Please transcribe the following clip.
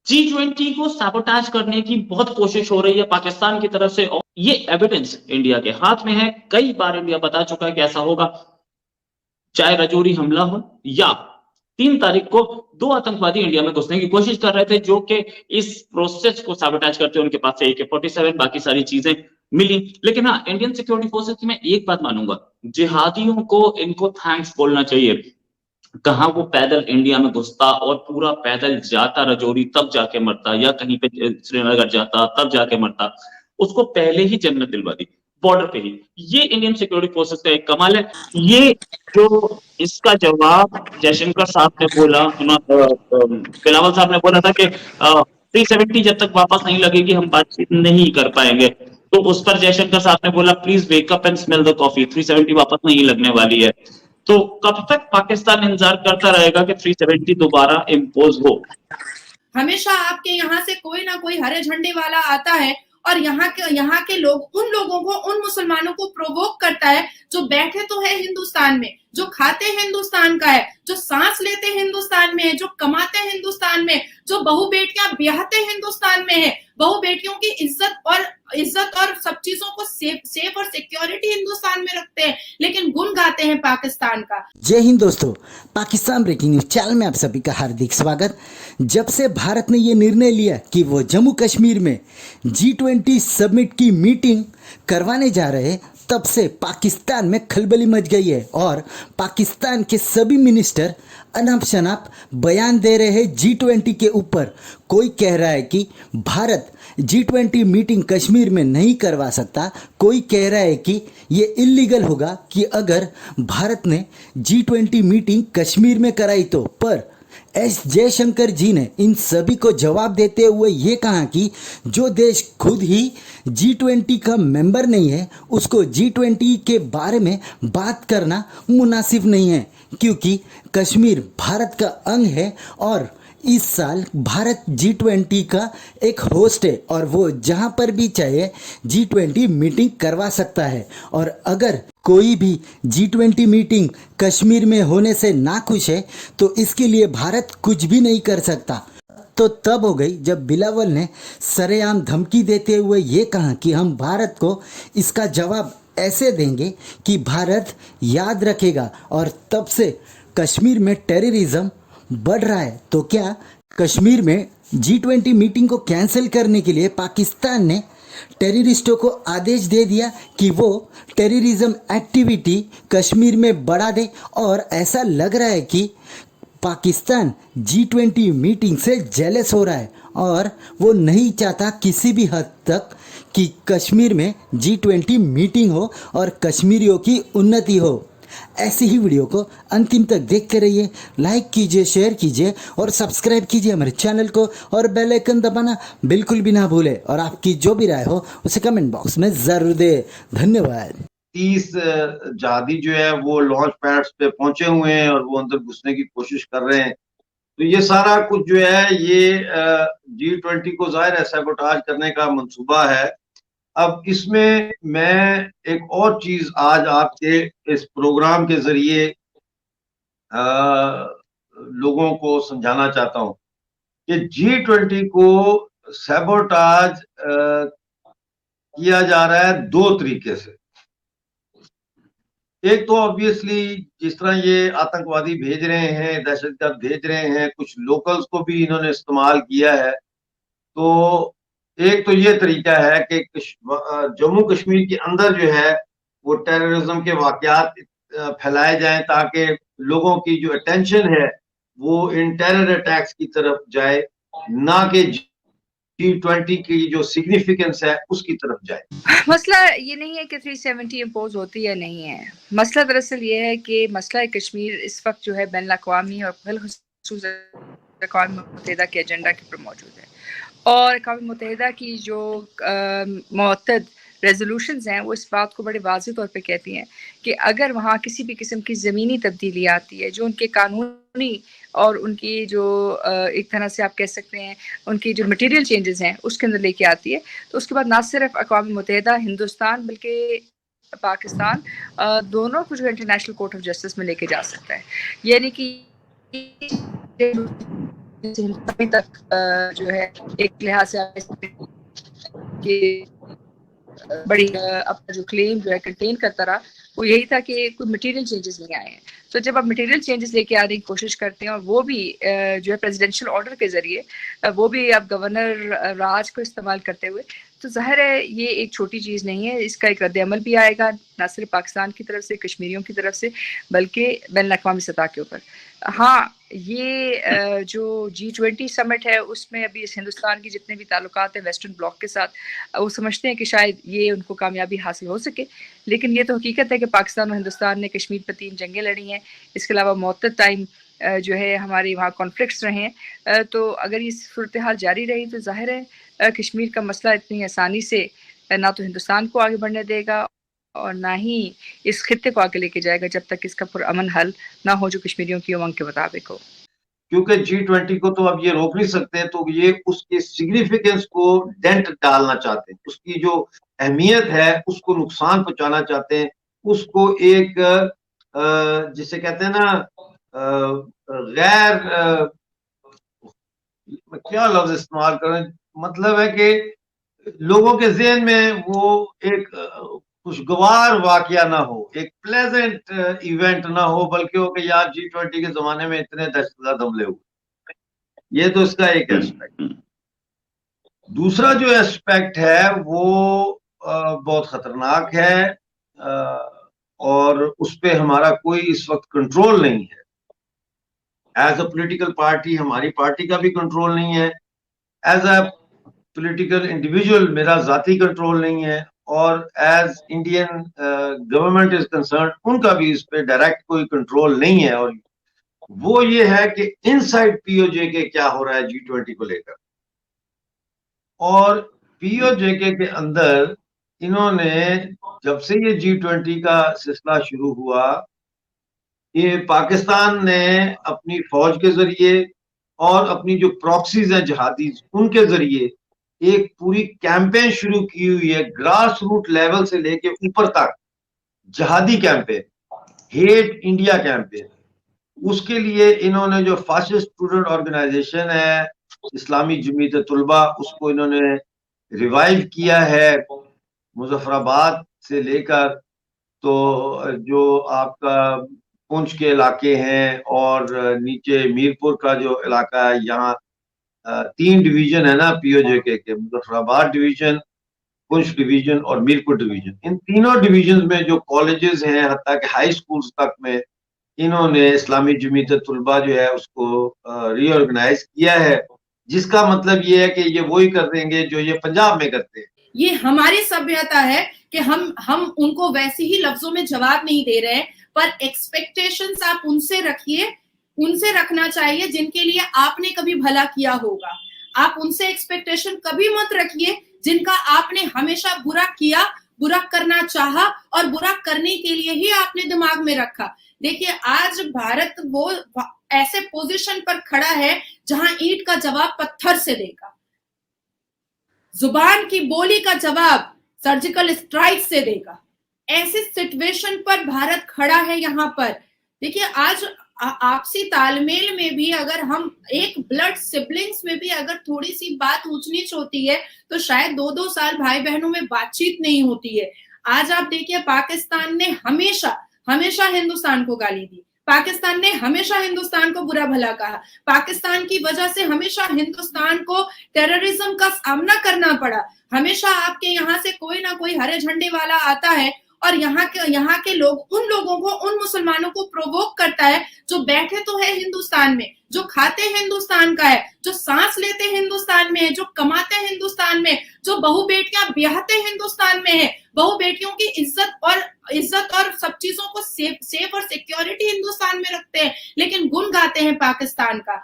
G20 को sabotage करने की बहुत कोशिश हो रही है पाकिस्तान की तरफ से, और ये एविडेंस इंडिया के हाथ में है। कई बार इंडिया बता चुका है कि ऐसा होगा, चाहे रजौरी हमला हो या 3 तारीख को 2 आतंकवादी इंडिया में घुसने की कोशिश कर रहे थे, जो कि इस प्रोसेस को सैबोटाज करते हुए उनके पास से AK-47 बाकी सारी चीजें मिली। लेकिन हाँ, इंडियन सिक्योरिटी फोर्सेस की मैं एक बात मानूंगा, जिहादियों को इनको थैंक्स बोलना चाहिए। कहां वो पैदल इंडिया में घुसता और पूरा पैदल जाता रजौरी, तब जाके मरता, या कहीं पे श्रीनगर जाता तब जाके मरता, उसको पहले ही जन्नत दिलवा दी बॉर्डर पे ही। ये इंडियन सिक्योरिटी फोर्सेस का एक कमाल है। ये जो इसका जवाब जयशंकर साहब ने बोला, बिलावल साहब ने बोला था कि 370 जब तक वापस नहीं लगेगी हम बातचीत नहीं कर पाएंगे, तो उस पर जयशंकर साहब ने बोला please wake up and smell the coffee, 370 वापस नहीं लगने वाली है। तो कब तक पाकिस्तान इंतजार करता रहेगा कि 370 दोबारा इम्पोज हो? हमेशा आपके यहाँ से कोई ना कोई हरे झंडे वाला आता है और यहाँ के लोग उन लोगों को, उन मुसलमानों को प्रोवोक करता है जो बैठे तो है हिंदुस्तान में, जो खाते हिंदुस्तान का है, जो सांस लेते हिंदुस्तान में है, जो कमाते हिंदुस्तान में, जो बहु बेटियां ब्याहते हिंदुस्तान में है, बहु बेटियों की इज्जत और सब चीजों को सेफ और सिक्योरिटी हिंदुस्तान में रखते हैं, लेकिन गुण गाते हैं पाकिस्तान का। जय हिंद दोस्तों, पाकिस्तान ब्रेकिंग न्यूज चैनल में आप सभी का हार्दिक स्वागत। जब से भारत ने ये निर्णय लिया कि वो जम्मू कश्मीर में G20 समिट की मीटिंग करवाने जा रहे हैं, तब से पाकिस्तान में खलबली मच गई है और पाकिस्तान के सभी मिनिस्टर अनाप शनाप बयान दे रहे हैं G20 के ऊपर। कोई कह रहा है कि भारत G20 मीटिंग कश्मीर में नहीं करवा सकता, कोई कह रहा है कि ये इलीगल होगा कि अगर भारत ने G20 मीटिंग कश्मीर में कराई तो। पर एस जयशंकर जी ने इन सभी को जवाब देते हुए ये कहा कि जो देश खुद ही G20 का मेंबर नहीं है, उसको G20 के बारे में बात करना मुनासिब नहीं है, क्योंकि कश्मीर भारत का अंग है और इस साल भारत G20 का एक होस्ट है और वो जहाँ पर भी चाहे G20 मीटिंग करवा सकता है। और अगर कोई भी G20 मीटिंग कश्मीर में होने से नाखुश है तो इसके लिए भारत कुछ भी नहीं कर सकता। तो तब हो गई जब बिलावल ने सरेआम धमकी देते हुए ये कहा कि हम भारत को इसका जवाब ऐसे देंगे कि भारत याद रखेगा। और तब से कश्मीर में टेररिज्म बढ़ रहा है। तो क्या कश्मीर में G20 मीटिंग को कैंसिल करने के लिए पाकिस्तान ने टेररिस्टों को आदेश दे दिया कि वो टेररिज्म एक्टिविटी कश्मीर में बढ़ा दे? और ऐसा लग रहा है कि पाकिस्तान G20 मीटिंग से जेलस हो रहा है और वो नहीं चाहता किसी भी हद तक कि कश्मीर में G20 मीटिंग हो और कश्मीरियों की उन्नति हो। ऐसी ही वीडियो को अंतिम तक देखते रहिए, लाइक कीजिए, शेयर कीजिए और सब्सक्राइब कीजिए हमारे चैनल को, और बेल आइकन दबाना बिल्कुल भी ना भूले। और आपकी जो भी राय हो उसे कमेंट बॉक्स में जरूर दे। धन्यवाद। 30 जहादी जो है वो लॉन्च पैड्स पे पहुंचे हुए हैं और वो अंदर घुसने की कोशिश कर रहे हैं। तो ये सारा कुछ जो है ये G20 को जाहिर है सैबोटाज करने का मंसूबा है। अब इसमें मैं एक और चीज आज आपके इस प्रोग्राम के जरिए लोगों को समझाना चाहता हूं कि G20 को सैबोटाज किया जा रहा है 2 तरीके से। एक तो ऑब्वियसली जिस तरह ये आतंकवादी भेज रहे हैं, दहशतगर्द भेज रहे हैं, कुछ लोकल्स को भी इन्होंने इस्तेमाल किया है। तो एक तो ये तरीका है कि जम्मू कश्मीर के अंदर जो है वो टेररिज्म के वाकयात फैलाए जाएं ताकि लोगों की जो अटेंशन है वो इन टेरर अटैक्स की तरफ जाए, ना कि G20 की जो सिग्निफिकेंस है उसकी तरफ जाए। मसला ये नहीं है कि 370 इम्पोज होती है नहीं है। मसला दरअसल ये है कि मसला कश्मीर इस वक्त जो है बैनुल अक़वामी और बिलख़ुसूस अक़वाम मुत्तहिदा के एजेंडा के ऊपर मौजूद है, और अक़वाम मुत्तहिदा की जो मुअत्तद रेजोल्यूशंस हैं वो इस बात को बड़े वाज़ेह तौर पे कहती हैं कि अगर वहाँ किसी भी किस्म की ज़मीनी तब्दीली आती है जो उनके कानूनी और उनकी जो एक तरह से आप कह सकते हैं उनकी जो मटेरियल चेंजेस हैं उसके अंदर लेके आती है, तो उसके बाद ना सिर्फ अक़वाम मुत्तहिदा, हिंदुस्तान बल्कि पाकिस्तान दोनों कुछ इंटरनेशनल कोर्ट ऑफ जस्टिस में लेके जा सकता है। यानी कि अभी तक जो है एक लिहाज से कि बड़ी अपना जो क्लेम जो है कंटेन करता रहा, वो यही था कि कोई मटेरियल चेंजेस नहीं आए हैं। तो जब आप मटेरियल चेंजेस लेके आने की कोशिश करते हैं और वो भी जो है प्रेसिडेंशियल ऑर्डर के जरिए, वो भी आप गवर्नर राज को इस्तेमाल करते हुए, तो जाहिर है ये एक छोटी चीज़ नहीं है। इसका एक रद्द अमल भी आएगा, ना सिर्फ पाकिस्तान की तरफ से, कश्मीरियों की तरफ से, बल्कि बैनुल अक़वामी सतह के ऊपर। हाँ, ये जो G20 समिट है, उसमें अभी इस हिंदुस्तान की जितने भी ताल्लुकात हैं वेस्टर्न ब्लॉक के साथ, वो समझते हैं कि शायद ये उनको कामयाबी हासिल हो सके। लेकिन ये तो हकीकत है कि पाकिस्तान और हिंदुस्तान ने कश्मीर पर 3 जंगें लड़ी हैं। इसके अलावा मुअत्तद टाइम जो है हमारे वहाँ कॉन्फ्लिक्ट्स रहे हैं। तो अगर ये सूरत हाल जारी रही तो ज़ाहिर है कश्मीर का मसला इतनी आसानी से ना तो हिंदुस्तान को आगे बढ़ने देगा और ना ही इस खित्ते को आगे लेके जाएगा, जब तक इसका पुरअमन हल ना हो जो कश्मीरियों की उमंग के मुताबिक हो। क्योंकि G20 को तो अब ये रोक नहीं सकते, तो ये उसके सिग्निफिकेंस को डेंट डालना चाहते हैं, उसकी जो अहमियत है उसको नुकसान पहुंचाना चाहते हैं, उसको एक जिसे कहते हैं ना गैर क्या लफ्ज इस्तेमाल करें, मतलब है कि लोगों के ज़हन में वो एक खुशगवार वाकया ना हो, एक प्लेजेंट इवेंट ना हो, बल्कि हो कि यार G20 के जमाने में इतने दहशतगर्द हमले हुए। ये तो इसका एक एस्पेक्ट। दूसरा जो एस्पेक्ट है वो बहुत खतरनाक है, और उस पे हमारा कोई इस वक्त कंट्रोल नहीं है। एज अ पॉलिटिकल पार्टी हमारी पार्टी का भी कंट्रोल नहीं है, एज अ पॉलिटिकल इंडिविजुअल मेरा जाती कंट्रोल नहीं है, और as Indian government is concern उनका भी इस पे डायरेक्ट कोई कंट्रोल नहीं है। और वो ये है कि इनसाइड पीओजे के क्या हो रहा है G20 को लेकर, और पीओजे के अंदर इन्होंने जब से ये G20 का सिलसिला शुरू हुआ, ये पाकिस्तान ने अपनी फौज के जरिए और अपनी जो प्रॉक्सीज हैं जिहादी, उनके जरिए एक पूरी कैंपेन शुरू की हुई है, ग्रास रूट लेवल से लेके ऊपर तक जिहादी कैंपेन, हेट इंडिया कैंपेन। उसके लिए इन्होंने जो फासिस्ट स्टूडेंट ऑर्गेनाइजेशन है इस्लामी जमीयत तुलबा, उसको इन्होंने रिवाइव किया है, मुजफ्फराबाद से लेकर तो जो आपका पुंछ के इलाके हैं और नीचे मीरपुर का जो इलाका है, यहाँ 3 डिवीजन है ना पीओजे के, मुजफ्फराबाद डिवीजन, पुंछ डिवीजन और मीरपुर डिवीजन। इन तीनों डिवीजन में जो कॉलेजेस हैं, हत्ता कि हाई स्कूल्स तक में इन्होंने इस्लामी जमीयत तुलबा जो है उसको रीऑर्गेनाइज किया है, जिसका मतलब ये है कि ये वही कर देंगे जो ये पंजाब में करते हैं। ये हमारी सभ्यता है कि हम उनको वैसे ही लफ्जों में जवाब नहीं दे रहे हैं, पर एक्सपेक्टेशंस आप उनसे रखिए, उनसे रखना चाहिए जिनके लिए आपने कभी भला किया होगा। आप उनसे एक्सपेक्टेशन कभी मत रखिए जिनका आपने हमेशा बुरा किया, बुरा करना चाहा और बुरा करने के लिए ही आपने दिमाग में रखा। देखिए आज भारत वो ऐसे पोजीशन पर खड़ा है जहां ईंट का जवाब पत्थर से देगा, जुबान की बोली का जवाब सर्जिकल स्ट्राइक से देगा। ऐसी सिचुएशन पर भारत खड़ा है। यहाँ पर देखिए आज आपसी तालमेल में भी अगर हम एक ब्लड सिबलिंग्स में भी अगर थोड़ी सी बात ऊंच नीच होती है तो शायद 2-2 साल भाई बहनों में बातचीत नहीं होती है। आज आप देखिए पाकिस्तान ने हमेशा हिंदुस्तान को गाली दी, पाकिस्तान ने हमेशा हिंदुस्तान को बुरा भला कहा, पाकिस्तान की वजह से हमेशा हिंदुस्तान को टेररिज्म का सामना करना पड़ा। हमेशा आपके यहाँ से कोई ना कोई हरे झंडे वाला आता है और यहाँ के लोग उन लोगों को, उन मुसलमानों को प्रोवोक करता है जो बैठे तो है हिंदुस्तान में, जो खाते हिंदुस्तान का है, जो सांस लेते हिंदुस्तान में है, जो कमाते हिंदुस्तान में, जो बहू बेटियां ब्याहते हिंदुस्तान में है, बहू बेटियों की इज्जत और सब चीजों को सेफ और सिक्योरिटी हिंदुस्तान में रखते हैं, लेकिन गुण गाते हैं पाकिस्तान का।